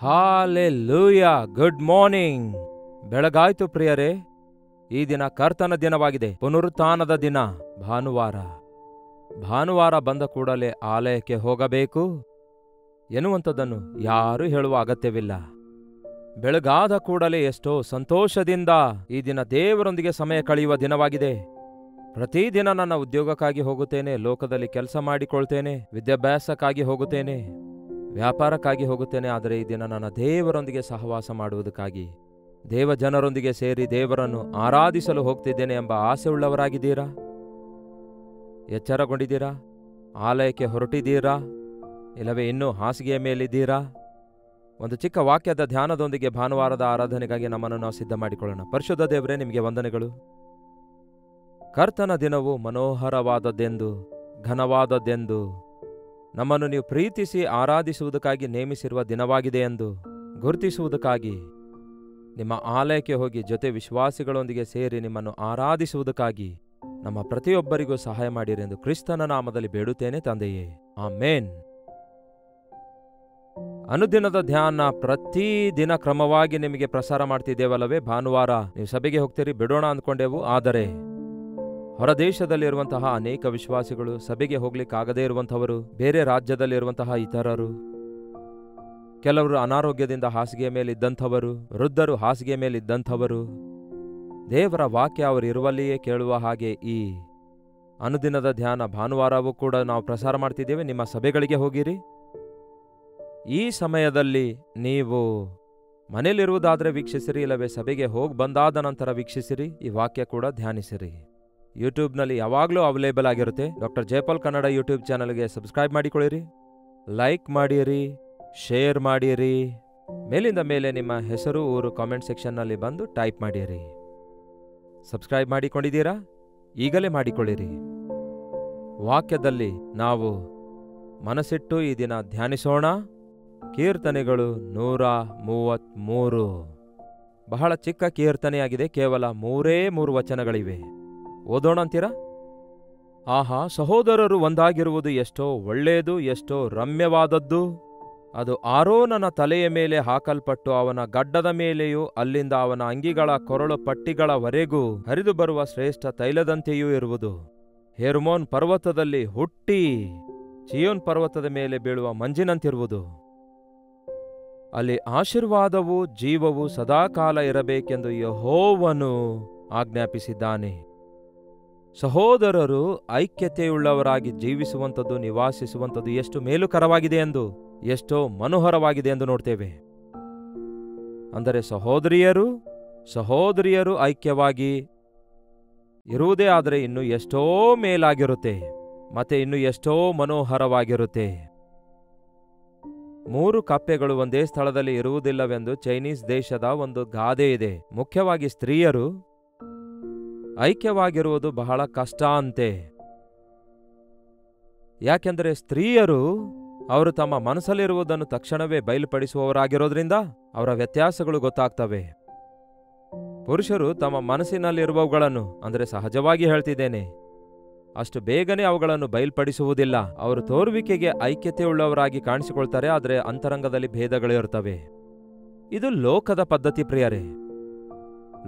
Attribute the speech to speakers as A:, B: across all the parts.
A: Hallelujah. Good morning. ಬೆಳಗಾಯ್ತು ಪ್ರಿಯರೇ. ಈ ದಿನ ಕರ್ತನ ದಿನವಾಗಿದೆ, ಪುನರುತ್ಥಾನದ ದಿನ, ಭಾನುವಾರ ಬಂದ ಕೂಡಲೇ ಆಲಯಕ್ಕೆ ಹೋಗಬೇಕು ಎನ್ನುವಂಥದ್ದನ್ನು ಯಾರೂ ಹೇಳುವ ಅಗತ್ಯವಿಲ್ಲ. ಬೆಳಗಾದ ಕೂಡಲೇ ಎಷ್ಟೋ ಸಂತೋಷದಿಂದ ಈ ದಿನ ದೇವರೊಂದಿಗೆ ಸಮಯ ಕಳೆಯುವ ದಿನವಾಗಿದೆ. ಪ್ರತಿದಿನ ನನ್ನ ಉದ್ಯೋಗಕ್ಕಾಗಿ ಹೋಗುತ್ತೇನೆ, ಲೋಕದಲ್ಲಿ ಕೆಲಸ ಮಾಡಿಕೊಳ್ತೇನೆ, ವಿದ್ಯಾಭ್ಯಾಸಕ್ಕಾಗಿ ಹೋಗುತ್ತೇನೆ, ವ್ಯಾಪಾರಕ್ಕಾಗಿ ಹೋಗುತ್ತೇನೆ. ಆದರೆ ಈ ದಿನ ನನ್ನ ದೇವರೊಂದಿಗೆ ಸಹವಾಸ ಮಾಡುವುದಕ್ಕಾಗಿ, ದೇವ ಜನರೊಂದಿಗೆ ಸೇರಿ ದೇವರನ್ನು ಆರಾಧಿಸಲು ಹೋಗ್ತಿದ್ದೇನೆ ಎಂಬ ಆಸೆ ಉಳ್ಳವರಾಗಿದ್ದೀರಾ? ಎಚ್ಚರಗೊಂಡಿದ್ದೀರಾ? ಆಲಯಕ್ಕೆ ಹೊರಟಿದ್ದೀರಾ? ಇಲ್ಲವೇ ಇನ್ನೂ ಹಾಸಿಗೆಯ ಮೇಲಿದ್ದೀರಾ? ಒಂದು ಚಿಕ್ಕ ವಾಕ್ಯದ ಧ್ಯಾನದೊಂದಿಗೆ ಭಾನುವಾರದ ಆರಾಧನೆಗಾಗಿ ನಮ್ಮನ್ನು ನಾವು ಸಿದ್ಧ ಮಾಡಿಕೊಳ್ಳೋಣ. ಪರಿಶುದ್ಧ ದೇವರೇ, ನಿಮಗೆ ವಂದನೆಗಳು. ಕರ್ತನ ದಿನವು ಮನೋಹರವಾದದ್ದೆಂದು, ಘನವಾದದ್ದೆಂದು, ನಮ್ಮನ್ನು ನೀವು ಪ್ರೀತಿಸಿ ಆರಾಧಿಸುವುದಕ್ಕಾಗಿ ನೇಮಿಸಿರುವ ದಿನವಾಗಿದೆ ಎಂದು ಗುರುತಿಸುವುದಕ್ಕಾಗಿ, ನಿಮ್ಮ ಆಲಯಕ್ಕೆ ಹೋಗಿ ಜೊತೆ ವಿಶ್ವಾಸಿಗಳೊಂದಿಗೆ ಸೇರಿ ನಿಮ್ಮನ್ನು ಆರಾಧಿಸುವುದಕ್ಕಾಗಿ ನಮ್ಮ ಪ್ರತಿಯೊಬ್ಬರಿಗೂ ಸಹಾಯ ಮಾಡಿರಿ ಎಂದು ಕ್ರಿಸ್ತನ ನಾಮದಲ್ಲಿ ಬೇಡುತ್ತೇನೆ ತಂದೆಯೇ, ಆಮೇನ್. ಅನುದಿನದ ಧ್ಯಾನ ಪ್ರತಿ ದಿನ ಕ್ರಮವಾಗಿ ನಿಮಗೆ ಪ್ರಸಾರ ಮಾಡ್ತಿದ್ದೇವಲ್ಲವೇ? ಭಾನುವಾರ ನೀವು ಸಭೆಗೆ ಹೋಗ್ತೀರಿ ಬಿಡೋಣ ಅಂದ್ಕೊಂಡೆವು. ಆದರೆ ಹೊರದೇಶದಲ್ಲಿರುವಂತಹ ಅನೇಕ ವಿಶ್ವಾಸಿಗಳು, ಸಭೆಗೆ ಹೋಗ್ಲಿಕ್ಕಾಗದೇ ಇರುವಂಥವರು, ಬೇರೆ ರಾಜ್ಯದಲ್ಲಿರುವಂತಹ ಇತರರು, ಕೆಲವರು ಅನಾರೋಗ್ಯದಿಂದ ಹಾಸಿಗೆಯ ಮೇಲಿದ್ದಂಥವರು, ವೃದ್ಧರು ಹಾಸಿಗೆಯ ಮೇಲಿದ್ದಂಥವರು, ದೇವರ ವಾಕ್ಯ ಅವರು ಇರುವಲ್ಲಿಯೇ ಕೇಳುವ ಹಾಗೆ ಈ ಅನುದಿನದ ಧ್ಯಾನ ಭಾನುವಾರವೂ ಕೂಡ ನಾವು ಪ್ರಸಾರ ಮಾಡ್ತಿದ್ದೇವೆ. ನಿಮ್ಮ ಸಭೆಗಳಿಗೆ ಹೋಗಿರಿ. ಈ ಸಮಯದಲ್ಲಿ ನೀವು ಮನೇಲಿರುವುದಾದರೆ ವೀಕ್ಷಿಸಿರಿ, ಇಲ್ಲವೇ ಸಭೆಗೆ ಹೋಗಿ ಬಂದಾದ ನಂತರ ವೀಕ್ಷಿಸಿರಿ. ಈ ವಾಕ್ಯ ಕೂಡ ಧ್ಯಾನಿಸಿರಿ. ಯೂಟ್ಯೂಬ್ನಲ್ಲಿ ಯಾವಾಗಲೂ ಅವೈಲೇಬಲ್ ಆಗಿರುತ್ತೆ. ಡಾಕ್ಟರ್ ಜಯಪಾಲ್ ಕನ್ನಡ ಯೂಟ್ಯೂಬ್ ಚಾನಲ್ಗೆ ಸಬ್ಸ್ಕ್ರೈಬ್ ಮಾಡಿಕೊಳ್ಳಿರಿ, ಲೈಕ್ ಮಾಡಿರಿ, ಶೇರ್ ಮಾಡಿರಿ. ಮೇಲಿಂದ ಮೇಲೆ ನಿಮ್ಮ ಹೆಸರು, ಊರು ಕಾಮೆಂಟ್ ಸೆಕ್ಷನ್ನಲ್ಲಿ ಬಂದು ಟೈಪ್ ಮಾಡಿರಿ. ಸಬ್ಸ್ಕ್ರೈಬ್ ಮಾಡಿಕೊಂಡಿದ್ದೀರಾ? ಈಗಲೇ ಮಾಡಿಕೊಳ್ಳಿರಿ. ವಾಕ್ಯದಲ್ಲಿ ನಾವು ಮನಸ್ಸಿಟ್ಟು ಈ ದಿನ ಧ್ಯಾನಿಸೋಣ. ಕೀರ್ತನೆಗಳು 133. ಬಹಳ ಚಿಕ್ಕ ಕೀರ್ತನೆಯಾಗಿದೆ, ಕೇವಲ 3 ವಚನಗಳಿವೆ. ಓದೋಣ ಅಂತೀರಾ? ಆಹಾ, ಸಹೋದರರು ಒಂದಾಗಿರುವುದು ಎಷ್ಟೋ ಒಳ್ಳೆಯದು, ಎಷ್ಟೋ ರಮ್ಯವಾದದ್ದು. ಅದು ಆರೋನನ ತಲೆಯ ಮೇಲೆ ಹಾಕಲ್ಪಟ್ಟು ಅವನ ಗಡ್ಡದ ಮೇಲೆಯೂ ಅಲ್ಲಿಂದ ಅವನ ಅಂಗಿಗಳ ಕೊರಳು ಪಟ್ಟಿಗಳವರೆಗೂ ಹರಿದು ಬರುವ ಶ್ರೇಷ್ಠ ತೈಲದಂತೆಯೂ ಇರುವುದು. ಹೆರ್ಮೋನ್ ಪರ್ವತದಲ್ಲಿ ಹುಟ್ಟಿ ಚಿಯೋನ್ ಪರ್ವತದ ಮೇಲೆ ಬೀಳುವ ಮಂಜಿನಂತಿರುವುದು. ಅಲ್ಲಿ ಆಶೀರ್ವಾದವೂ ಜೀವವೂ ಸದಾಕಾಲ ಇರಬೇಕೆಂದು ಯೆಹೋವನು ಆಜ್ಞಾಪಿಸಿದ್ದಾನೆ. ಸಹೋದರರು ಐಕ್ಯತೆಯುಳ್ಳವರಾಗಿ ಜೀವಿಸುವಂಥದ್ದು, ನಿವಾಸಿಸುವಂಥದ್ದು ಎಷ್ಟು ಮೇಲುಕರವಾಗಿದೆ ಎಂದು, ಎಷ್ಟೋ ಮನೋಹರವಾಗಿದೆ ಎಂದು ನೋಡ್ತೇವೆ. ಅಂದರೆ ಸಹೋದರಿಯರು ಐಕ್ಯವಾಗಿ ಇರುವುದೇ ಆದರೆ ಇನ್ನೂ ಎಷ್ಟೋ ಮೇಲಾಗಿರುತ್ತೆ, ಮತ್ತೆ ಇನ್ನೂ ಎಷ್ಟೋ ಮನೋಹರವಾಗಿರುತ್ತೆ. 3 ಕಪ್ಪೆಗಳು ಒಂದೇ ಸ್ಥಳದಲ್ಲಿ ಇರುವುದಿಲ್ಲವೆಂದು ಚೈನೀಸ್ ದೇಶದ ಒಂದು ಗಾದೆ ಇದೆ. ಮುಖ್ಯವಾಗಿ ಸ್ತ್ರೀಯರು ಐಕ್ಯವಾಗಿರುವುದು ಬಹಳ ಕಷ್ಟ ಅಂತೆ. ಯಾಕೆಂದರೆ ಸ್ತ್ರೀಯರು ಅವರು ತಮ್ಮ ಮನಸ್ಸಲ್ಲಿರುವುದನ್ನು ತಕ್ಷಣವೇ ಬಯಲುಪಡಿಸುವವರಾಗಿರೋದ್ರಿಂದ ಅವರ ವ್ಯತ್ಯಾಸಗಳು ಗೊತ್ತಾಗ್ತವೆ. ಪುರುಷರು ತಮ್ಮ ಮನಸ್ಸಿನಲ್ಲಿರುವವುಗಳನ್ನು, ಅಂದರೆ ಸಹಜವಾಗಿ ಹೇಳ್ತಿದ್ದೇನೆ, ಅಷ್ಟು ಬೇಗನೆ ಅವುಗಳನ್ನು ಬಯಲ್ಪಡಿಸುವುದಿಲ್ಲ. ಅವರು ತೋರುವಿಕೆಗೆ ಐಕ್ಯತೆಯುಳ್ಳವರಾಗಿ ಕಾಣಿಸಿಕೊಳ್ತಾರೆ, ಆದರೆ ಅಂತರಂಗದಲ್ಲಿ ಭೇದಗಳಿರುತ್ತವೆ. ಇದು ಲೋಕದ ಪದ್ಧತಿ ಪ್ರಿಯರೇ.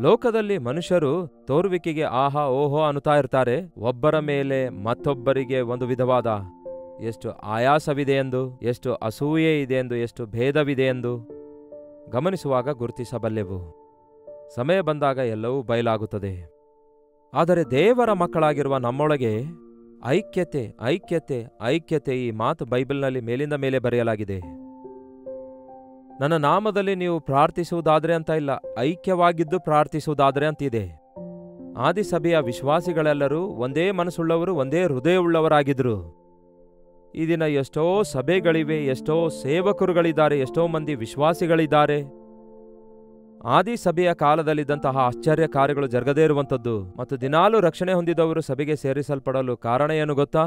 A: ಲೋಕದಲ್ಲಿ ಮನುಷ್ಯರು ತೋರುವಿಕೆಗೆ ಆಹಾ ಓಹೋ ಅನ್ನುತ್ತಾ ಇರ್ತಾರೆ. ಒಬ್ಬರ ಮೇಲೆ ಮತ್ತೊಬ್ಬರಿಗೆ ಒಂದು ವಿಧವಾದ ಎಷ್ಟು ಆಯಾಸವಿದೆ ಎಂದು, ಎಷ್ಟು ಅಸೂಯೆ ಇದೆ ಎಂದು, ಎಷ್ಟು ಭೇದವಿದೆ ಎಂದು ಗಮನಿಸುವಾಗ ಗುರುತಿಸಬಲ್ಲೆವು. ಸಮಯ ಬಂದಾಗ ಎಲ್ಲವೂ ಬಯಲಾಗುತ್ತದೆ. ಆದರೆ ದೇವರ ಮಕ್ಕಳಾಗಿರುವ ನಮ್ಮೊಳಗೆ ಐಕ್ಯತೆ ಐಕ್ಯತೆ ಐಕ್ಯತೆ ಈ ಮಾತು ಬೈಬಲ್ನಲ್ಲಿ ಮೇಲಿಂದ ಮೇಲೆ ಬರೆಯಲಾಗಿದೆ. ನನ್ನ ನಾಮದಲ್ಲಿ ನೀವು ಪ್ರಾರ್ಥಿಸುವುದಾದ್ರೆ ಅಂತ ಇಲ್ಲ, ಐಕ್ಯವಾಗಿದ್ದು ಪ್ರಾರ್ಥಿಸುವುದಾದ್ರೆ ಅಂತಿದೆ. ಆದಿಸಭೆಯ ವಿಶ್ವಾಸಿಗಳೆಲ್ಲರೂ ಒಂದೇ ಮನಸ್ಸುಳ್ಳವರು, ಒಂದೇ ಹೃದಯವುಳ್ಳವರಾಗಿದ್ರು. ಈ ದಿನ ಎಷ್ಟೋ ಸಭೆಗಳಿವೆ, ಎಷ್ಟೋ ಸೇವಕರುಗಳಿದ್ದಾರೆ, ಎಷ್ಟೋ ಮಂದಿ ವಿಶ್ವಾಸಿಗಳಿದ್ದಾರೆ. ಆದಿಸಭೆಯ ಕಾಲದಲ್ಲಿದ್ದಂತಹ ಆಶ್ಚರ್ಯ ಕಾರ್ಯಗಳು ಜರುಗದೇ ಇರುವಂಥದ್ದು ಮತ್ತು ದಿನಾಲೂ ರಕ್ಷಣೆ ಹೊಂದಿದವರು ಸಭೆಗೆ ಸೇರಿಸಲ್ಪಡಲು ಕಾರಣ ಏನು ಗೊತ್ತಾ?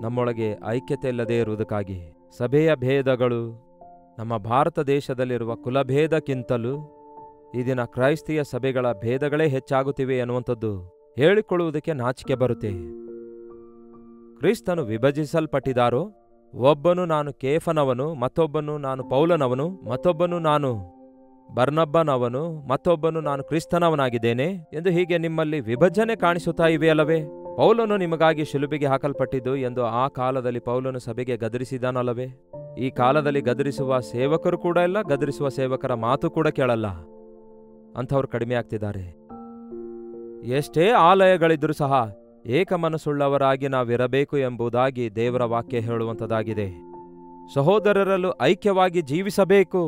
A: ನಮ್ಮೊಳಗೆ ಐಕ್ಯತೆ ಇಲ್ಲದೇ ಇರುವುದಕ್ಕಾಗಿ. ಸಭೆಯ ಭೇದಗಳು ನಮ್ಮ ಭಾರತ ದೇಶದಲ್ಲಿರುವ ಕುಲಭೇದಕ್ಕಿಂತಲೂ ಈ ದಿನ ಕ್ರೈಸ್ತಿಯ ಸಭೆಗಳ ಭೇದಗಳೇ ಹೆಚ್ಚಾಗುತ್ತಿವೆ ಎನ್ನುವಂಥದ್ದು ಹೇಳಿಕೊಳ್ಳುವುದಕ್ಕೆ ನಾಚಿಕೆ ಬರುತ್ತೆ. ಕ್ರಿಸ್ತನು ವಿಭಜಿಸಲ್ಪಟ್ಟಿದ್ದಾರೋ ಒಬ್ಬನು ನಾನು ಕೇಫನವನು, ಮತ್ತೊಬ್ಬನು ನಾನು ಪೌಲನವನು, ಮತ್ತೊಬ್ಬನು ನಾನು ಬರ್ನಬ್ಬನವನು, ಮತ್ತೊಬ್ಬನು ನಾನು ಕ್ರಿಸ್ತನವನಾಗಿದ್ದೇನೆ ಎಂದು ಹೀಗೆ ನಿಮ್ಮಲ್ಲಿ ವಿಭಜನೆ ಕಾಣಿಸುತ್ತಾ ಇವೆಯಲ್ಲವೇ? ಪೌಲನು ನಿಮಗಾಗಿ ಶಿಲುಬೆಗೆ ಹಾಕಲ್ಪಟ್ಟಿದ್ದು ಎಂದು ಆ ಕಾಲದಲ್ಲಿ ಪೌಲನು ಸಭೆಗೆ ಗದರಿಸಿದಾನಲ್ಲವೇ? ಈ ಕಾಲದಲ್ಲಿ ಗದರಿಸುವ ಸೇವಕರು ಕೂಡ ಇಲ್ಲ, ಗದರಿಸುವ ಸೇವಕರ ಮಾತು ಕೂಡ ಕೇಳಲ್ಲ. ಅಂಥವ್ರು ಕಡಿಮೆ ಆಗ್ತಿದ್ದಾರೆ. ಎಷ್ಟೇ ಆಲಯಗಳಿದ್ರೂ ಸಹ ಏಕಮನಸ್ಸುಳ್ಳವರಾಗಿ ನಾವಿರಬೇಕು ಎಂಬುದಾಗಿ ದೇವರ ವಾಕ್ಯ ಹೇಳುವಂಥದ್ದಾಗಿದೆ. ಸಹೋದರರಲ್ಲೂ ಐಕ್ಯವಾಗಿ ಜೀವಿಸಬೇಕು.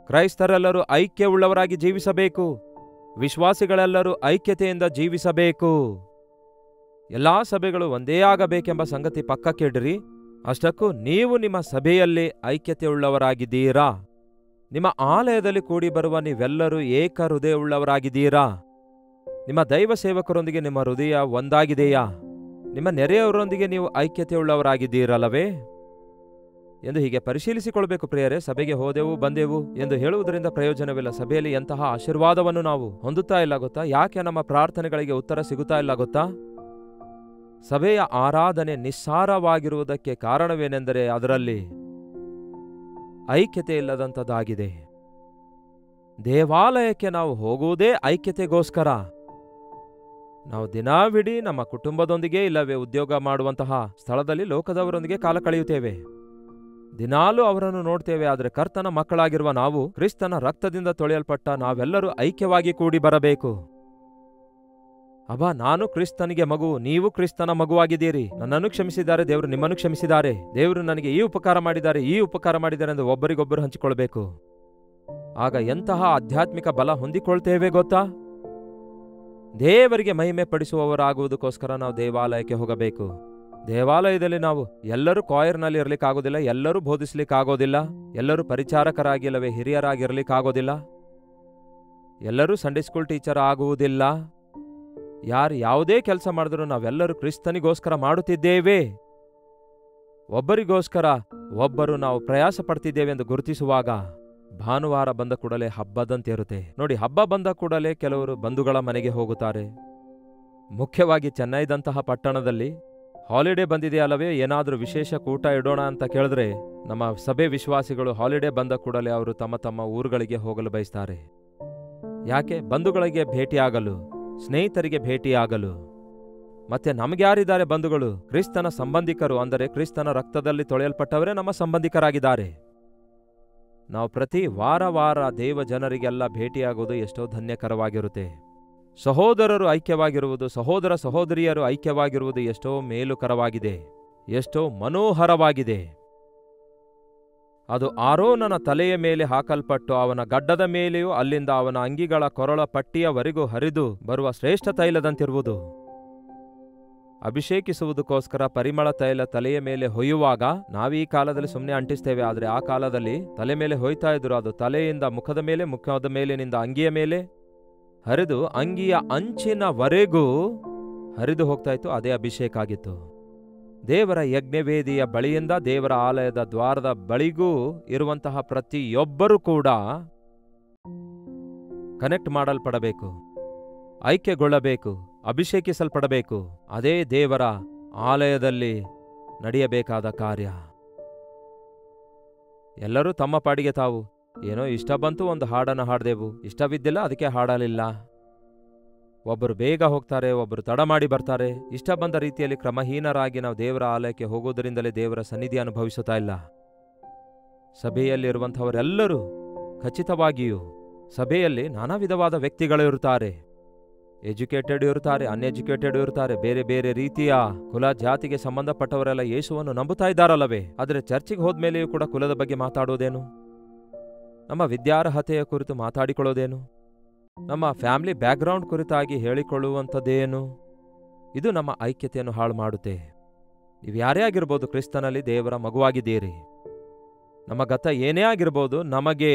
A: ಕ್ರೈಸ್ತರೆಲ್ಲರೂ ಐಕ್ಯವುಳ್ಳವರಾಗಿ ಜೀವಿಸಬೇಕು. ವಿಶ್ವಾಸಿಗಳೆಲ್ಲರೂ ಐಕ್ಯತೆಯಿಂದ ಜೀವಿಸಬೇಕು. ಎಲ್ಲಾ ಸಭೆಗಳು ಒಂದೇ ಆಗಬೇಕೆಂಬ ಸಂಗತಿ ಪಕ್ಕಕ್ಕಿಡ್ರಿ. ಅಷ್ಟಕ್ಕೂ ನೀವು ನಿಮ್ಮ ಸಭೆಯಲ್ಲಿ ಐಕ್ಯತೆಯುಳ್ಳವರಾಗಿದ್ದೀರಾ? ನಿಮ್ಮ ಆಲಯದಲ್ಲಿ ಕೂಡಿ ಬರುವ ನೀವೆಲ್ಲರೂ ಏಕ ಹೃದಯವುಳ್ಳವರಾಗಿದ್ದೀರಾ? ನಿಮ್ಮ ದೈವ ಸೇವಕರೊಂದಿಗೆ ನಿಮ್ಮ ಹೃದಯ ಒಂದಾಗಿದೆಯಾ? ನಿಮ್ಮ ನೆರೆಯವರೊಂದಿಗೆ ನೀವು ಐಕ್ಯತೆಯುಳ್ಳವರಾಗಿದ್ದೀರಲ್ಲವೇ ಎಂದು ಹೀಗೆ ಪರಿಶೀಲಿಸಿಕೊಳ್ಬೇಕು. ಪ್ರಿಯರೇ, ಸಭೆಗೆ ಹೋದೆವು ಬಂದೆವು ಎಂದು ಹೇಳುವುದರಿಂದ ಪ್ರಯೋಜನವಿಲ್ಲ. ಸಭೆಯಲ್ಲಿ ಎಂತಹ ಆಶೀರ್ವಾದವನ್ನು ನಾವು ಹೊಂದುತ್ತಾ ಇಲ್ಲ ಗೊತ್ತಾ? ಯಾಕೆ ನಮ್ಮ ಪ್ರಾರ್ಥನೆಗಳಿಗೆ ಉತ್ತರ ಸಿಗುತ್ತಾ ಇಲ್ಲ ಗೊತ್ತಾ? ಸಭೆಯ ಆರಾಧನೆ ನಿಸ್ಸಾರವಾಗಿರುವುದಕ್ಕೆ ಕಾರಣವೇನೆಂದರೆ ಅದರಲ್ಲಿ ಐಕ್ಯತೆ ಇಲ್ಲದಂಥದ್ದಾಗಿದೆ. ದೇವಾಲಯಕ್ಕೆ ನಾವು ಹೋಗುವುದೇ ಐಕ್ಯತೆಗೋಸ್ಕರ. ನಾವು ದಿನಾವಿಡೀ ನಮ್ಮ ಕುಟುಂಬದೊಂದಿಗೆ ಇಲ್ಲವೇ ಉದ್ಯೋಗ ಮಾಡುವಂತಹ ಸ್ಥಳದಲ್ಲಿ ಲೋಕದವರೊಂದಿಗೆ ಕಾಲ ಕಳೆಯುತ್ತೇವೆ. ದಿನಾಲೂ ಅವರನ್ನು ನೋಡ್ತೇವೆ. ಆದರೆ ಕರ್ತನ ಮಕ್ಕಳಾಗಿರುವ ನಾವು, ಕ್ರಿಸ್ತನ ರಕ್ತದಿಂದ ತೊಳೆಯಲ್ಪಟ್ಟ ನಾವೆಲ್ಲರೂ ಐಕ್ಯವಾಗಿ ಕೂಡಿ ಬರಬೇಕು. ಅಬ್ಬಾ, ನಾನು ಕ್ರಿಸ್ತನಿಗೆ ಮಗು, ನೀವು ಕ್ರಿಸ್ತನ ಮಗುವಾಗಿದ್ದೀರಿ. ನನ್ನನ್ನು ಕ್ಷಮಿಸಿದ್ದಾರೆ, ದೇವರು ನಿಮ್ಮನ್ನು ಕ್ಷಮಿಸಿದ್ದಾರೆ, ದೇವರು ನನಗೆ ಈ ಉಪಕಾರ ಮಾಡಿದ್ದಾರೆ, ಈ ಉಪಕಾರ ಮಾಡಿದ್ದಾರೆ ಎಂದು ಒಬ್ಬರಿಗೊಬ್ಬರು ಹಂಚಿಕೊಳ್ಬೇಕು. ಆಗ ಎಂತಹ ಆಧ್ಯಾತ್ಮಿಕ ಬಲ ಹೊಂದಿಕೊಳ್ತೇವೆ ಗೊತ್ತಾ? ದೇವರಿಗೆ ಮಹಿಮೆ ಪಡಿಸುವವರಾಗುವುದಕ್ಕೋಸ್ಕರ ನಾವು ದೇವಾಲಯಕ್ಕೆ ಹೋಗಬೇಕು. ದೇವಾಲಯದಲ್ಲಿ ನಾವು ಎಲ್ಲರೂ ಕಾಯರ್ನಲ್ಲಿ ಇರಲಿಕ್ಕಾಗೋದಿಲ್ಲ, ಎಲ್ಲರೂ ಬೋಧಿಸ್ಲಿಕ್ಕಾಗೋದಿಲ್ಲ, ಎಲ್ಲರೂ ಪರಿಚಾರಕರಾಗಿಲ್ಲವೇ ಹಿರಿಯರಾಗಿರ್ಲಿಕ್ಕಾಗೋದಿಲ್ಲ, ಎಲ್ಲರೂ ಸಂಡೇ ಸ್ಕೂಲ್ ಟೀಚರ್ ಆಗುವುದಿಲ್ಲ. ಯಾರು ಯಾವುದೇ ಕೆಲಸ ಮಾಡಿದ್ರೂ ನಾವೆಲ್ಲರೂ ಕ್ರಿಸ್ತನಿಗೋಸ್ಕರ ಮಾಡುತ್ತಿದ್ದೇವೆ. ಒಬ್ಬರಿಗೋಸ್ಕರ ಒಬ್ಬರು ನಾವು ಪ್ರಯಾಸ ಪಡ್ತಿದ್ದೇವೆ ಎಂದು ಗುರುತಿಸುವಾಗ ಭಾನುವಾರ ಬಂದ ಕೂಡಲೇ ಹಬ್ಬದಂತೆ ಇರುತ್ತೆ ನೋಡಿ. ಹಬ್ಬ ಬಂದ ಕೂಡಲೇ ಕೆಲವರು ಬಂಧುಗಳ ಮನೆಗೆ ಹೋಗುತ್ತಾರೆ. ಮುಖ್ಯವಾಗಿ ಚೆನ್ನೈದಂತಹ ಪಟ್ಟಣದಲ್ಲಿ ಹಾಲಿಡೇ ಬಂದಿದೆಯಲ್ಲವೇ, ಏನಾದರೂ ವಿಶೇಷ ಕೂಟ ಇಡೋಣ ಅಂತ ಕೇಳಿದ್ರೆ ನಮ್ಮ ಸಭೆ ವಿಶ್ವಾಸಿಗಳು ಹಾಲಿಡೇ ಬಂದ ಕೂಡಲೇ ಅವರು ತಮ್ಮ ತಮ್ಮ ಊರುಗಳಿಗೆ ಹೋಗಲು ಬಯಸ್ತಾರೆ. ಯಾಕೆ? ಬಂಧುಗಳಿಗೆ ಭೇಟಿಯಾಗಲು, ಸ್ನೇಹಿತರಿಗೆ ಭೇಟಿಯಾಗಲು. ಮತ್ತೆ ನಮಗ್ಯಾರಿದ್ದಾರೆ ಬಂಧುಗಳು? ಕ್ರಿಸ್ತನ ಸಂಬಂಧಿಕರು, ಅಂದರೆ ಕ್ರಿಸ್ತನ ರಕ್ತದಲ್ಲಿ ತೊಳೆಯಲ್ಪಟ್ಟವರೇ ನಮ್ಮ ಸಂಬಂಧಿಕರಾಗಿದ್ದಾರೆ. ನಾವು ಪ್ರತಿ ವಾರ ದೇವ ಜನರಿಗೆಲ್ಲ ಭೇಟಿಯಾಗುವುದು ಎಷ್ಟೋ ಧನ್ಯಕರವಾಗಿರುತ್ತೆ. ಸಹೋದರರು ಐಕ್ಯವಾಗಿರುವುದು, ಸಹೋದರ ಸಹೋದರಿಯರು ಐಕ್ಯವಾಗಿರುವುದು ಎಷ್ಟೋ ಮೇಲುಕರವಾಗಿದೆ, ಎಷ್ಟೋ ಮನೋಹರವಾಗಿದೆ. ಅದು ಆರೋನನ ತಲೆಯ ಮೇಲೆ ಹಾಕಲ್ಪಟ್ಟು ಅವನ ಗಡ್ಡದ ಮೇಲೆಯೂ ಅಲ್ಲಿಂದ ಅವನ ಅಂಗಿಗಳ ಕೊರಳ ಪಟ್ಟಿಯವರೆಗೂ ಹರಿದು ಬರುವ ಶ್ರೇಷ್ಠ ತೈಲದಂತಿರುವುದು. ಅಭಿಷೇಕಿಸುವುದಕ್ಕೋಸ್ಕರ ಪರಿಮಳ ತೈಲ ತಲೆಯ ಮೇಲೆ ಹೊಯ್ಯುವಾಗ ನಾವೀ ಕಾಲದಲ್ಲಿ ಸುಮ್ಮನೆ ಅಂಟಿಸ್ತೇವೆ, ಆದರೆ ಆ ಕಾಲದಲ್ಲಿ ತಲೆ ಮೇಲೆ ಹೊಯ್ತಾ ಇದ್ರು. ಅದು ತಲೆಯಿಂದ ಮುಖದ ಮೇಲೆ, ಮುಖದ ಮೇಲಿನಿಂದ ಅಂಗಿಯ ಮೇಲೆ ಹರಿದು ಅಂಗಿಯ ಅಂಚಿನವರೆಗೂ ಹರಿದು ಹೋಗ್ತಾ ಇತ್ತು. ಅದೇ ಅಭಿಷೇಕ ಆಗಿತ್ತು. ದೇವರ ಯಜ್ಞವೇದಿಯ ಬಳಿಯಿಂದ ದೇವರ ಆಲಯದ ದ್ವಾರದ ಬಳಿಗೂ ಇರುವಂತಹ ಪ್ರತಿಯೊಬ್ಬರೂ ಕೂಡ ಕನೆಕ್ಟ್ ಮಾಡಲ್ಪಡಬೇಕು, ಐಕ್ಯಗೊಳ್ಳಬೇಕು, ಅಭಿಷೇಕಿಸಲ್ಪಡಬೇಕು. ಅದೇ ದೇವರ ಆಲಯದಲ್ಲಿ ನಡೆಯಬೇಕಾದ ಕಾರ್ಯ. ಎಲ್ಲರೂ ತಮ್ಮ ಪಾಡಿಗೆ ತಾವು ಏನೋ ಇಷ್ಟ ಬಂತು ಒಂದು ಹಾಡನ್ನು ಹಾಡ್ದೆವು, ಇಷ್ಟವಿದ್ದಿಲ್ಲ ಅದಕ್ಕೆ ಹಾಡಲಿಲ್ಲ. ಒಬ್ಬರು ಬೇಗ ಹೋಗ್ತಾರೆ, ಒಬ್ಬರು ತಡ ಮಾಡಿ ಬರ್ತಾರೆ. ಇಷ್ಟ ಬಂದ ರೀತಿಯಲ್ಲಿ ಕ್ರಮಹೀನರಾಗಿ ನಾವು ದೇವರ ಆಲಯಕ್ಕೆ ಹೋಗೋದರಿಂದಲೇ ದೇವರ ಸನ್ನಿಧಿ ಅನುಭವಿಸುತ್ತಾ ಇಲ್ಲ. ಸಭೆಯಲ್ಲಿರುವಂಥವರೆಲ್ಲರೂ ಖಚಿತವಾಗಿಯೂ ಸಭೆಯಲ್ಲಿ ನಾನಾ ವಿಧವಾದ ವ್ಯಕ್ತಿಗಳು ಇರುತ್ತಾರೆ. ಎಜುಕೇಟೆಡ್ ಇರುತ್ತಾರೆ, ಅನ್ಎಜುಕೇಟೆಡ್ ಇರುತ್ತಾರೆ, ಬೇರೆ ಬೇರೆ ರೀತಿಯ ಕುಲ ಜಾತಿಗೆ ಸಂಬಂಧಪಟ್ಟವರೆಲ್ಲ ಯೇಸುವನ್ನು ನಂಬುತ್ತಾ ಇದ್ದಾರಲ್ಲವೇ. ಆದರೆ ಚರ್ಚಿಗೆ ಹೋದ್ಮೇಲೆಯೂ ಕೂಡ ಕುಲದ ಬಗ್ಗೆ ಮಾತಾಡೋದೇನು? ನಮ್ಮ ವಿದ್ಯಾರ್ಹತೆಯ ಕುರಿತು ಮಾತಾಡಿಕೊಳ್ಳೋದೇನು? ನಮ್ಮ ಫ್ಯಾಮಿಲಿ ಬ್ಯಾಕ್ಗ್ರೌಂಡ್ ಕುರಿತಾಗಿ ಹೇಳಿಕೊಳ್ಳುವಂಥದ್ದೇನು? ಇದು ನಮ್ಮ ಐಕ್ಯತೆಯನ್ನು ಹಾಳು ಮಾಡುತ್ತೆ. ನೀವು ಯಾರೇ ಆಗಿರ್ಬೋದು, ಕ್ರಿಸ್ತನಲ್ಲಿ ದೇವರ ಮಗುವಾಗಿದ್ದೀರಿ. ನಮ್ಮ ಗತ ಏನೇ ಆಗಿರ್ಬೋದು, ನಮಗೆ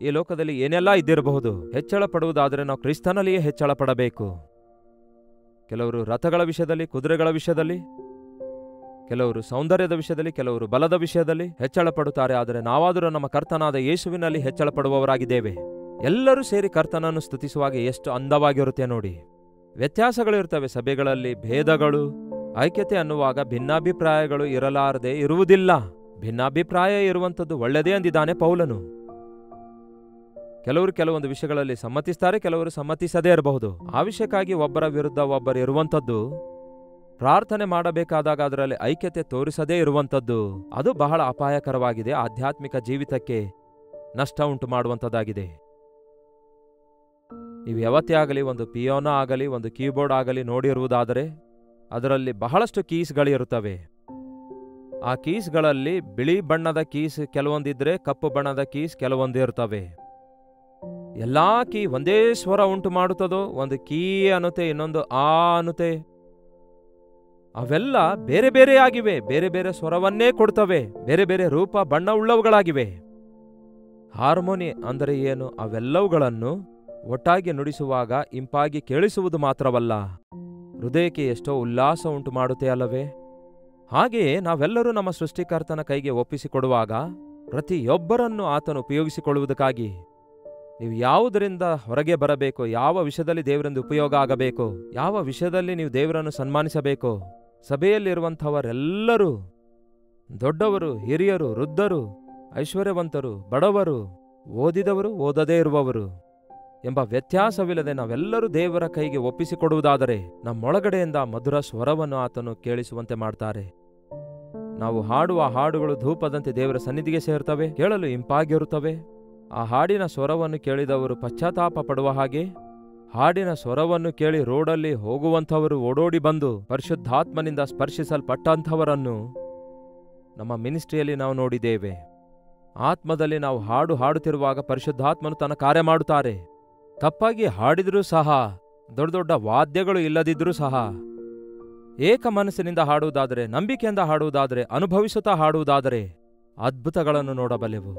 A: ಈ ಲೋಕದಲ್ಲಿ ಏನೆಲ್ಲ ಇದ್ದಿರಬಹುದು, ಹೆಚ್ಚಳ ಪಡುವುದಾದರೆ ನಾವು ಕ್ರಿಸ್ತನಲ್ಲಿಯೇ ಹೆಚ್ಚಳ ಪಡಬೇಕು. ಕೆಲವರು ರಥಗಳ ವಿಷಯದಲ್ಲಿ, ಕುದುರೆಗಳ ವಿಷಯದಲ್ಲಿ, ಕೆಲವರು ಸೌಂದರ್ಯದ ವಿಷಯದಲ್ಲಿ, ಕೆಲವರು ಬಲದ ವಿಷಯದಲ್ಲಿ ಹೆಚ್ಚಳ ಪಡುತ್ತಾರೆ. ಆದರೆ ನಾವಾದರೂ ನಮ್ಮ ಕರ್ತನಾದ ಯೇಸುವಿನಲ್ಲಿ ಹೆಚ್ಚಳ ಪಡುವವರಾಗಿದ್ದೇವೆ. ಎಲ್ಲರೂ ಸೇರಿ ಕರ್ತನನ್ನು ಸ್ತುತಿಸುವಾಗ ಎಷ್ಟು ಅಂದವಾಗಿರುತ್ತೆ ನೋಡಿ. ವ್ಯತ್ಯಾಸಗಳಿರ್ತವೆ, ಸಭೆಗಳಲ್ಲಿ ಭೇದಗಳು, ಐಕ್ಯತೆ ಅನ್ನುವಾಗ ಭಿನ್ನಾಭಿಪ್ರಾಯಗಳು ಇರಲಾರದೆ ಇರುವುದಿಲ್ಲ. ಭಿನ್ನಾಭಿಪ್ರಾಯ ಇರುವಂಥದ್ದು ಒಳ್ಳೆಯದೇ ಅಂದಿದ್ದಾನೆ ಪೌಲನು. ಕೆಲವರು ಕೆಲವೊಂದು ವಿಷಯಗಳಲ್ಲಿ ಸಮ್ಮತಿಸ್ತಾರೆ, ಕೆಲವರು ಸಮ್ಮತಿಸದೇ ಇರಬಹುದು. ಆ ವಿಷಯಕ್ಕಾಗಿ ಒಬ್ಬರ ವಿರುದ್ಧ ಒಬ್ಬರು ಇರುವಂಥದ್ದು, ಪ್ರಾರ್ಥನೆ ಮಾಡಬೇಕಾದಾಗ ಅದರಲ್ಲಿ ಐಕ್ಯತೆ ತೋರಿಸದೇ ಇರುವಂಥದ್ದು, ಅದು ಬಹಳ ಅಪಾಯಕರವಾಗಿದೆ. ಆಧ್ಯಾತ್ಮಿಕ ಜೀವಿತಕ್ಕೆ ನಷ್ಟ ಉಂಟು ಮಾಡುವಂಥದ್ದಾಗಿದೆ. ನೀವು ಯಾವತ್ತೇ ಆಗಲಿ ಒಂದು ಪಿಯೋನ ಆಗಲಿ ಒಂದು ಕೀಬೋರ್ಡ್ ಆಗಲಿ ನೋಡಿರುವುದಾದರೆ ಅದರಲ್ಲಿ ಬಹಳಷ್ಟು ಕೀಸ್ಗಳಿರುತ್ತವೆ. ಆ ಕೀಸ್ಗಳಲ್ಲಿ ಬಿಳಿ ಬಣ್ಣದ ಕೀಸ್ ಕೆಲವೊಂದಿದ್ರೆ ಕಪ್ಪು ಬಣ್ಣದ ಕೀಸ್ ಕೆಲವೊಂದು ಇರ್ತವೆ. ಎಲ್ಲಾ ಕೀ ಒಂದೇ ಸ್ವರ ಉಂಟು ಮಾಡುತ್ತದೋ? ಒಂದು ಕೀ ಅನ್ನುತ್ತೆ, ಇನ್ನೊಂದು ಆ ಅನ್ನುತ್ತೆ. ಅವೆಲ್ಲ ಬೇರೆ ಬೇರೆಯಾಗಿವೆ, ಬೇರೆ ಬೇರೆ ಸ್ವರವನ್ನೇ ಕೊಡ್ತವೆ, ಬೇರೆ ಬೇರೆ ರೂಪ ಬಣ್ಣ ಉಳ್ಳವುಗಳಾಗಿವೆ. ಹಾರ್ಮೋನಿ ಅಂದರೆ ಏನು? ಅವೆಲ್ಲವುಗಳನ್ನು ಒಟ್ಟಾಗಿ ನುಡಿಸುವಾಗ ಇಂಪಾಗಿ ಕೇಳಿಸುವುದು ಮಾತ್ರವಲ್ಲ, ಹೃದಯಕ್ಕೆ ಎಷ್ಟೋ ಉಲ್ಲಾಸ ಉಂಟು ಮಾಡುತ್ತೆ ಅಲ್ಲವೇ? ಹಾಗೆಯೇ ನಾವೆಲ್ಲರೂ ನಮ್ಮ ಸೃಷ್ಟಿಕರ್ತನ ಕೈಗೆ ಒಪ್ಪಿಸಿಕೊಡುವಾಗ ಪ್ರತಿಯೊಬ್ಬರನ್ನು ಆತನು ಉಪಯೋಗಿಸಿಕೊಳ್ಳುವುದಕ್ಕಾಗಿ ನೀವು ಯಾವುದರಿಂದ ಹೊರಗೆ ಬರಬೇಕು, ಯಾವ ವಿಷಯದಲ್ಲಿ ದೇವರಿಂದ ಉಪಯೋಗ ಆಗಬೇಕು, ಯಾವ ವಿಷಯದಲ್ಲಿ ನೀವು ದೇವರನ್ನು ಸನ್ಮಾನಿಸಬೇಕು, ಸಭೆಯಲ್ಲಿರುವಂಥವರೆಲ್ಲರೂ ದೊಡ್ಡವರು, ಹಿರಿಯರು, ವೃದ್ಧರು, ಐಶ್ವರ್ಯವಂತರು, ಬಡವರು, ಓದಿದವರು, ಓದದೇ ಇರುವವರು ಎಂಬ ವ್ಯತ್ಯಾಸವಿಲ್ಲದೆ ನಾವೆಲ್ಲರೂ ದೇವರ ಕೈಗೆ ಒಪ್ಪಿಸಿಕೊಡುವುದಾದರೆ ನಮ್ಮೊಳಗಡೆಯಿಂದ ಮಧುರ ಸ್ವರವನ್ನು ಆತನು ಕೇಳಿಸುವಂತೆ ಮಾಡ್ತಾರೆ. ನಾವು ಹಾಡುವ ಹಾಡುಗಳು ಧೂಪದಂತೆ ದೇವರ ಸನ್ನಿಧಿಗೆ ಸೇರ್ತವೆ, ಕೇಳಲು ಇಂಪಾಗಿರುತ್ತವೆ. ಆ ಹಾಡಿನ ಸ್ವರವನ್ನು ಕೇಳಿದವರು ಪಶ್ಚಾತ್ತಾಪ ಪಡುವ ಹಾಗೆ, ಹಾಡಿನ ಸ್ವರವನ್ನು ಕೇಳಿ ರೋಡಲ್ಲಿ ಹೋಗುವಂಥವರು ಓಡೋಡಿ ಬಂದು ಪರಿಶುದ್ಧಾತ್ಮನಿಂದ ಸ್ಪರ್ಶಿಸಲ್ಪಟ್ಟಂಥವರನ್ನು ನಮ್ಮ ಮಿನಿಸ್ಟ್ರಿಯಲ್ಲಿ ನಾವು ನೋಡಿದ್ದೇವೆ. ಆತ್ಮದಲ್ಲಿ ನಾವು ಹಾಡು ಹಾಡುತ್ತಿರುವಾಗ ಪರಿಶುದ್ಧಾತ್ಮನು ತನ್ನ ಕಾರ್ಯ ಮಾಡುತ್ತಾರೆ. ತಪ್ಪಾಗಿ ಹಾಡಿದರೂ ಸಹ, ದೊಡ್ಡ ದೊಡ್ಡ ವಾದ್ಯಗಳು ಇಲ್ಲದಿದ್ದರೂ ಸಹ, ಏಕ ಮನಸ್ಸಿನಿಂದ ಹಾಡುವುದಾದರೆ, ನಂಬಿಕೆಯಿಂದ ಹಾಡುವುದಾದರೆ, ಅನುಭವಿಸುತ್ತಾ ಹಾಡುವುದಾದರೆ ಅದ್ಭುತಗಳನ್ನು ನೋಡಬಲ್ಲೆವು.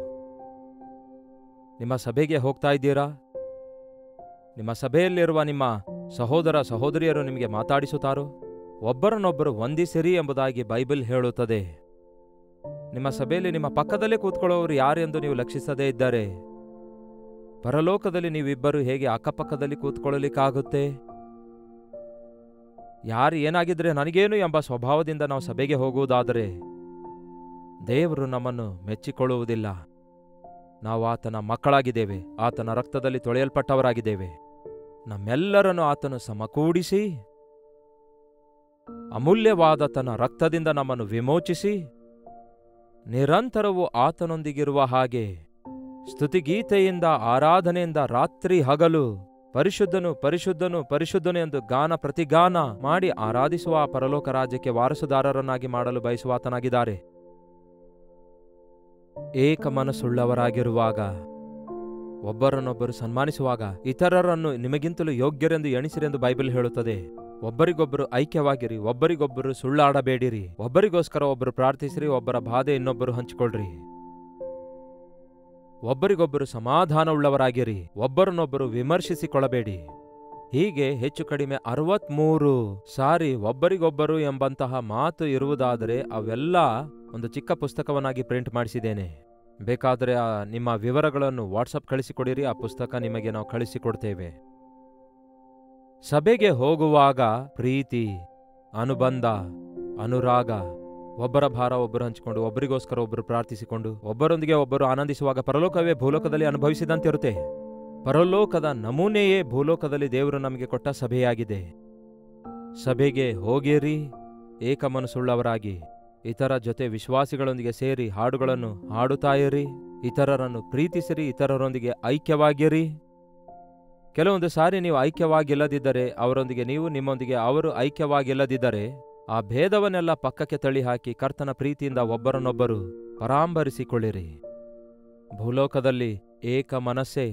A: ನಿಮ್ಮ ಸಭೆಗೆ ಹೋಗ್ತಾ ಇದ್ದೀರಾ? ನಿಮ್ಮ ಸಭೆಯಲ್ಲಿರುವ ನಿಮ್ಮ ಸಹೋದರ ಸಹೋದರಿಯರು ನಿಮಗೆ ಮಾತಾಡಿಸುತ್ತಾರೋ? ಒಬ್ಬರನ್ನೊಬ್ಬರು ವಂದಿಸಿರಿ ಎಂಬುದಾಗಿ ಬೈಬಲ್ ಹೇಳುತ್ತದೆ. ನಿಮ್ಮ ಸಭೆಯಲ್ಲಿ ನಿಮ್ಮ ಪಕ್ಕದಲ್ಲೇ ಕೂತ್ಕೊಳ್ಳೋರು ಯಾರೆಂದು ನೀವು ಲಕ್ಷಿಸದೇ ಇದ್ದರೆ ಪರಲೋಕದಲ್ಲಿ ನೀವಿಬ್ಬರು ಹೇಗೆ ಅಕ್ಕಪಕ್ಕದಲ್ಲಿ ಕೂತ್ಕೊಳ್ಳಲಿಕ್ಕಾಗುತ್ತೆ? ಯಾರು ಏನಾಗಿದ್ರೆ ನನಗೇನು ಎಂಬ ಸ್ವಭಾವದಿಂದ ನಾವು ಸಭೆಗೆ ಹೋಗುವುದಾದರೆ ದೇವರು ನಮ್ಮನ್ನು ಮೆಚ್ಚಿಕೊಳ್ಳುವುದಿಲ್ಲ. ನಾವು ಆತನ ಮಕ್ಕಳಾಗಿದ್ದೇವೆ, ಆತನ ರಕ್ತದಲ್ಲಿ ತೊಳೆಯಲ್ಪಟ್ಟವರಾಗಿದ್ದೇವೆ. ನಮ್ಮೆಲ್ಲರನ್ನು ಆತನು ಸಮಕೂಡಿಸಿ ಅಮೂಲ್ಯವಾದ ತನ್ನ ರಕ್ತದಿಂದ ನಮ್ಮನ್ನು ವಿಮೋಚಿಸಿ ನಿರಂತರವೂ ಆತನೊಂದಿಗಿರುವ ಹಾಗೆ ಸ್ತುತಿಗೀತೆಯಿಂದ ಆರಾಧನೆಯಿಂದ ರಾತ್ರಿ ಹಗಲು ಪರಿಶುದ್ಧನು ಪರಿಶುದ್ಧನು ಪರಿಶುದ್ಧನು ಎಂದು ಗಾನ ಪ್ರತಿಗಾನ ಮಾಡಿ ಆರಾಧಿಸುವ ಆ ಪರಲೋಕ ರಾಜ್ಯಕ್ಕೆ ವಾರಸುದಾರರನ್ನಾಗಿ ಮಾಡಲು ಬಯಸುವಾತನಾಗಿದ್ದಾರೆ. ಏಕ ಮನಸ್ಸುಳ್ಳವರಾಗಿರುವಾಗ, ಒಬ್ಬರನ್ನೊಬ್ಬರು ಸನ್ಮಾನಿಸುವಾಗ ಇತರರನ್ನು ನಿಮಗಿಂತಲೂ ಯೋಗ್ಯರೆಂದು ಎಣಿಸಿರೆಂದು ಬೈಬಲ್ ಹೇಳುತ್ತದೆ. ಒಬ್ಬರಿಗೊಬ್ಬರು ಐಕ್ಯವಾಗಿರಿ, ಒಬ್ಬರಿಗೊಬ್ಬರು ಸುಳ್ಳಾಡಬೇಡಿರಿ, ಒಬ್ಬರಿಗೋಸ್ಕರ ಒಬ್ಬರು ಪ್ರಾರ್ಥಿಸಿರಿ, ಒಬ್ಬರ ಬಾಧೆ ಇನ್ನೊಬ್ಬರು ಹಂಚಿಕೊಳ್ಳ್ರಿ, ಒಬ್ಬರಿಗೊಬ್ಬರು ಸಮಾಧಾನವುಳ್ಳವರಾಗಿರಿ, ಒಬ್ಬರನ್ನೊಬ್ಬರು ವಿಮರ್ಶಿಸಿಕೊಳ್ಳಬೇಡಿ. ಹೀಗೆ ಹೆಚ್ಚು ಕಡಿಮೆ 63 ಸಾರಿ ಒಬ್ಬರಿಗೊಬ್ಬರು ಎಂಬಂತಹ ಮಾತು ಇರುವುದಾದರೆ ಅವೆಲ್ಲ ಒಂದು ಚಿಕ್ಕ ಪುಸ್ತಕವನ್ನಾಗಿ ಪ್ರಿಂಟ್ ಮಾಡಿಸಿದ್ದೇನೆ. ಬೇಕಾದರೆ ನಿಮ್ಮ ವಿವರಗಳನ್ನು ವಾಟ್ಸಪ್ ಕಳಿಸಿಕೊಡಿರಿ, ಆ ಪುಸ್ತಕ ನಿಮಗೆ ನಾವು ಕಳಿಸಿಕೊಡ್ತೇವೆ. ಸಭೆಗೆ ಹೋಗುವಾಗ ಪ್ರೀತಿ, ಅನುಬಂಧ, ಅನುರಾಗ, ಒಬ್ಬರ ಭಾರ ಒಬ್ಬರು ಹಂಚಿಕೊಂಡು, ಒಬ್ಬರಿಗೋಸ್ಕರ ಒಬ್ಬರು ಪ್ರಾರ್ಥಿಸಿಕೊಂಡು, ಒಬ್ಬರೊಂದಿಗೆ ಒಬ್ಬರು ಆನಂದಿಸುವಾಗ ಪರಲೋಕವೇ ಭೂಲೋಕದಲ್ಲಿ ಅನುಭವಿಸಿದಂತಿರುತ್ತೆ. ಪರಲೋಕದ ನಮೂನೆಯೇ ಭೂಲೋಕದಲ್ಲಿ ದೇವರು ನಮಗೆ ಕೊಟ್ಟ ಸಭೆಯಾಗಿದೆ. ಸಭೆಗೆ ಹೋಗಿರಿ, ಏಕ ಮನಸ್ಸುಳ್ಳವರಾಗಿ ಇತರ ಜೊತೆ ವಿಶ್ವಾಸಿಗಳೊಂದಿಗೆ ಸೇರಿ ಹಾಡುಗಳನ್ನು ಹಾಡುತ್ತಾ ಇರಿ, ಇತರರನ್ನು ಪ್ರೀತಿಸಿರಿ, ಇತರರೊಂದಿಗೆ ಐಕ್ಯವಾಗಿರಿ. ಕೆಲವೊಂದು ಸಾರಿ ನೀವು ಐಕ್ಯವಾಗಿಲ್ಲದಿದ್ದರೆ, ಅವರೊಂದಿಗೆ ನೀವು, ನಿಮ್ಮೊಂದಿಗೆ ಅವರು ಐಕ್ಯವಾಗಿಲ್ಲದಿದ್ದರೆ, ಆ ಭೇದವನ್ನೆಲ್ಲ ಪಕ್ಕಕ್ಕೆ ತಳ್ಳಿ ಹಾಕಿ ಕರ್ತನ ಪ್ರೀತಿಯಿಂದ ಒಬ್ಬರನ್ನೊಬ್ಬರು ಪರಾಂಬರಿಸಿಕೊಳ್ಳಿರಿ. ಭೂಲೋಕದಲ್ಲಿ ಏಕ ಮನಸ್ಸೇ,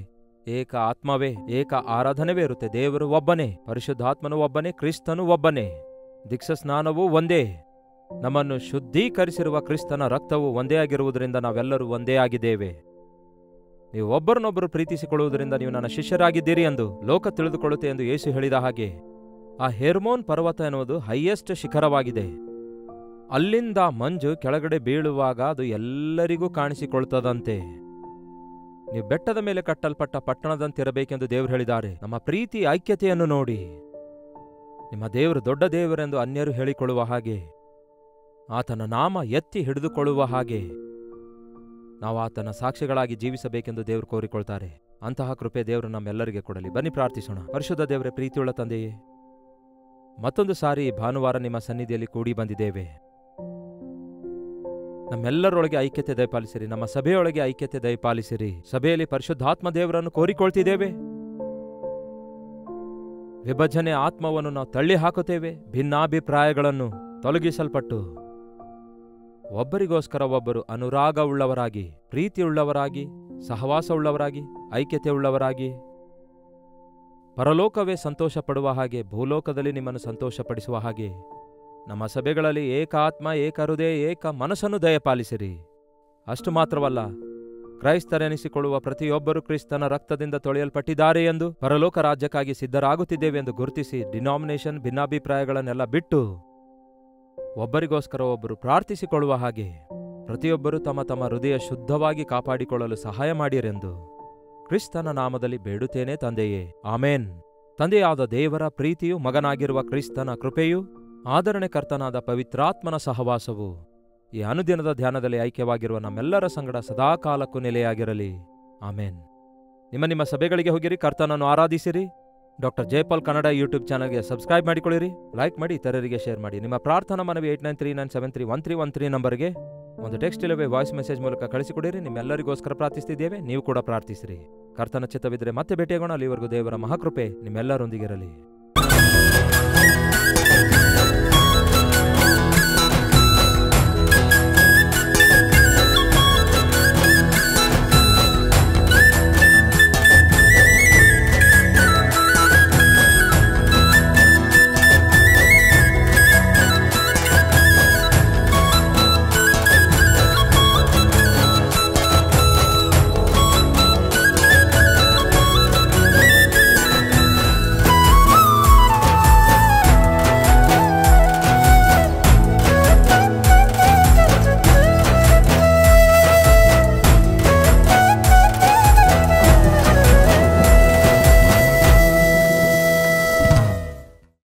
A: ಏಕ ಆತ್ಮವೇ, ಏಕ ಆರಾಧನೆವೇ ಇರುತ್ತೆ. ದೇವರು ಒಬ್ಬನೇ, ಪರಿಶುದ್ಧಾತ್ಮನು ಒಬ್ಬನೇ, ಕ್ರಿಸ್ತನು ಒಬ್ಬನೇ, ದೀಕ್ಷಾಸ್ನಾನವೂ ಒಂದೇ. ನಮ್ಮನ್ನು ಶುದ್ಧೀಕರಿಸಿರುವ ಕ್ರಿಸ್ತನ ರಕ್ತವು ಒಂದೇ ಆಗಿರುವುದರಿಂದ ನಾವೆಲ್ಲರೂ ಒಂದೇ ಆಗಿದ್ದೇವೆ. ನೀವು ಒಬ್ಬರನ್ನೊಬ್ಬರು ಪ್ರೀತಿಸಿಕೊಳ್ಳುವುದರಿಂದ ನೀವು ನನ್ನ ಶಿಷ್ಯರಾಗಿದ್ದೀರಿ ಎಂದು ಲೋಕ ತಿಳಿದುಕೊಳ್ಳುತ್ತೆ ಎಂದು ಯೇಸು ಹೇಳಿದ ಹಾಗೆ, ಆ ಹೆರ್ಮೋನ್ ಪರ್ವತ ಎನ್ನುವುದು ಹೈಯೆಸ್ಟ್ ಶಿಖರವಾಗಿದೆ. ಅಲ್ಲಿಂದ ಮಂಜು ಕೆಳಗಡೆ ಬೀಳುವಾಗ ಅದು ಎಲ್ಲರಿಗೂ ಕಾಣಿಸಿಕೊಳ್ತದಂತೆ. ನೀವು ಬೆಟ್ಟದ ಮೇಲೆ ಕಟ್ಟಲ್ಪಟ್ಟ ಪಟ್ಟಣದಂತಿರಬೇಕೆಂದು ದೇವರು ಹೇಳಿದ್ದಾರೆ. ನಮ್ಮ ಪ್ರೀತಿ ಐಕ್ಯತೆಯನ್ನು ನೋಡಿ ನಿಮ್ಮ ದೇವರು ದೊಡ್ಡ ದೇವರೆಂದು ಅನ್ಯರು ಹೇಳಿಕೊಳ್ಳುವ ಹಾಗೆ, ಆತನ ನಾಮ ಎತ್ತಿ ಹಿಡಿದುಕೊಳ್ಳುವ ಹಾಗೆ ನಾವು ಆತನ ಸಾಕ್ಷಿಗಳಾಗಿ ಜೀವಿಸಬೇಕೆಂದು ದೇವರು ಕೋರಿಕೊಳ್ತಾರೆ. ಅಂತಹ ಕೃಪೆ ದೇವರು ನಮ್ಮೆಲ್ಲರಿಗೆ ಕೊಡಲಿ. ಬನ್ನಿ ಪ್ರಾರ್ಥಿಸೋಣ. ಪರಿಶುದ್ಧ ದೇವರೇ, ಪ್ರೀತಿಯುಳ್ಳ ತಂದೆಯೇ, ಮತ್ತೊಂದು ಸಾರಿ ಭಾನುವಾರ ನಿಮ್ಮ ಸನ್ನಿಧಿಯಲ್ಲಿ ಕೂಡಿ ಬಂದಿದ್ದೇವೆ. ನಮ್ಮೆಲ್ಲರೊಳಗೆ ಐಕ್ಯತೆ ದಯಪಾಲಿಸಿರಿ. ನಮ್ಮ ಸಭೆಯೊಳಗೆ ಐಕ್ಯತೆ ದಯಪಾಲಿಸಿರಿ. ಸಭೆಯಲ್ಲಿ ಪರಿಶುದ್ಧಾತ್ಮ ದೇವರನ್ನು ಕೋರಿಕೊಳ್ತಿದ್ದೇವೆ. ವಿಭಜನೆ ಆತ್ಮವನ್ನು ನಾವು ತಳ್ಳಿ ಹಾಕುತ್ತೇವೆ. ಭಿನ್ನಾಭಿಪ್ರಾಯಗಳನ್ನು ತೊಲಗಿಸಲ್ಪಟ್ಟು ಒಬ್ಬರಿಗೋಸ್ಕರ ಒಬ್ಬರು ಅನುರಾಗವುಳ್ಳವರಾಗಿ, ಪ್ರೀತಿಯುಳ್ಳವರಾಗಿ, ಸಹವಾಸವುಳ್ಳವರಾಗಿ, ಐಕ್ಯತೆಯುಳ್ಳವರಾಗಿ, ಪರಲೋಕವೇ ಸಂತೋಷ ಪಡುವ ಹಾಗೆ ಭೂಲೋಕದಲ್ಲಿ ನಿಮ್ಮನ್ನು ಸಂತೋಷಪಡಿಸುವ ಹಾಗೆ ನಮ್ಮ ಸಭೆಗಳಲ್ಲಿ ಏಕ ಆತ್ಮ, ಏಕ ಹೃದಯ, ಏಕ ಮನಸ್ಸನ್ನು ದಯಪಾಲಿಸಿರಿ. ಅಷ್ಟು ಮಾತ್ರವಲ್ಲ, ಕ್ರೈಸ್ತರೆನಿಸಿಕೊಳ್ಳುವ ಪ್ರತಿಯೊಬ್ಬರು ಕ್ರಿಸ್ತನ ರಕ್ತದಿಂದ ತೊಳೆಯಲ್ಪಟ್ಟಿದ್ದಾರೆ ಎಂದು, ಪರಲೋಕ ರಾಜ್ಯಕ್ಕಾಗಿ ಸಿದ್ಧರಾಗುತ್ತಿದ್ದೇವೆ ಎಂದು ಗುರುತಿಸಿ, ಡಿನಾಮಿನೇಷನ್ ಭಿನ್ನಾಭಿಪ್ರಾಯಗಳನ್ನೆಲ್ಲ ಬಿಟ್ಟು ಒಬ್ಬರಿಗೋಸ್ಕರ ಒಬ್ಬರು ಪ್ರಾರ್ಥಿಸಿಕೊಳ್ಳುವ ಹಾಗೆ ಪ್ರತಿಯೊಬ್ಬರು ತಮ್ಮ ತಮ್ಮ ಹೃದಯ ಶುದ್ಧವಾಗಿ ಕಾಪಾಡಿಕೊಳ್ಳಲು ಸಹಾಯ ಮಾಡಿರೆಂದು ಕ್ರಿಸ್ತನ ನಾಮದಲ್ಲಿ ಬೇಡುತ್ತೇನೆ ತಂದೆಯೇ, ಆಮೇನ್. ತಂದೆಯಾದ ದೇವರ ಪ್ರೀತಿಯು, ಮಗನಾಗಿರುವ ಕ್ರಿಸ್ತನ ಕೃಪೆಯು, ಆದರಣೆಕರ್ತನಾದ ಪವಿತ್ರಾತ್ಮನ ಸಹವಾಸವು ಈ ಅನುದಿನದ ಧ್ಯಾನದಲ್ಲಿ ಐಕ್ಯವಾಗಿರುವ ನಮ್ಮೆಲ್ಲರ ಸಂಗಡ ಸದಾಕಾಲಕ್ಕೂ ನೆಲೆಯಾಗಿರಲಿ. ಆಮೇನ್. ನಿಮ್ಮ ಸಭೆಗಳಿಗೆ ಹೋಗಿರಿ, ಕರ್ತನನ್ನು ಆರಾಧಿಸಿರಿ. ಡಾಕ್ಟರ್ ಜಯಪಾಲ್ ಕನ್ನಡ ಯೂಟ್ಯೂಬ್ ಚಾನಲ್ಗೆ ಸಬ್ಸ್ಕ್ರೈಬ್ ಮಾಡಿಕೊಳ್ಳಿರಿ, ಲೈಕ್ ಮಾಡಿ, ಇತರರಿಗೆ ಶೇರ್ ಮಾಡಿ. ನಿಮ್ಮ ಪ್ರಾರ್ಥನಾ ಮನವಿ 8939731313 ನಂಬರ್ಗೆ ಒಂದು ಟೆಕ್ಸ್ಟ್ ಇಲ್ಲವೇ ವಾಯ್ಸ್ ಮೆಸೇಜ್ ಮೂಲಕ ಕಳಿಸಿಕೊಡಿರಿ. ನಿಮ್ಮೆಲ್ಲರಿಗೋಸ್ಕರ ಪ್ರಾರ್ಥಿಸ್ತಿದ್ದೇವೆ, ನೀವು ಕೂಡ ಪ್ರಾರ್ಥಿಸಿರಿ. ಕರ್ತನ ಚಿತ್ತವಿದ್ರೆ ಮತ್ತೆ ಭೇಟಿಯಾಗೋಣ. ಅಲ್ಲಿವರೆಗೂ ದೇವರ ಮಹಾಕೃಪೆ ನಿಮ್ಮೆಲ್ಲರೊಂದಿಗಿರಲಿ.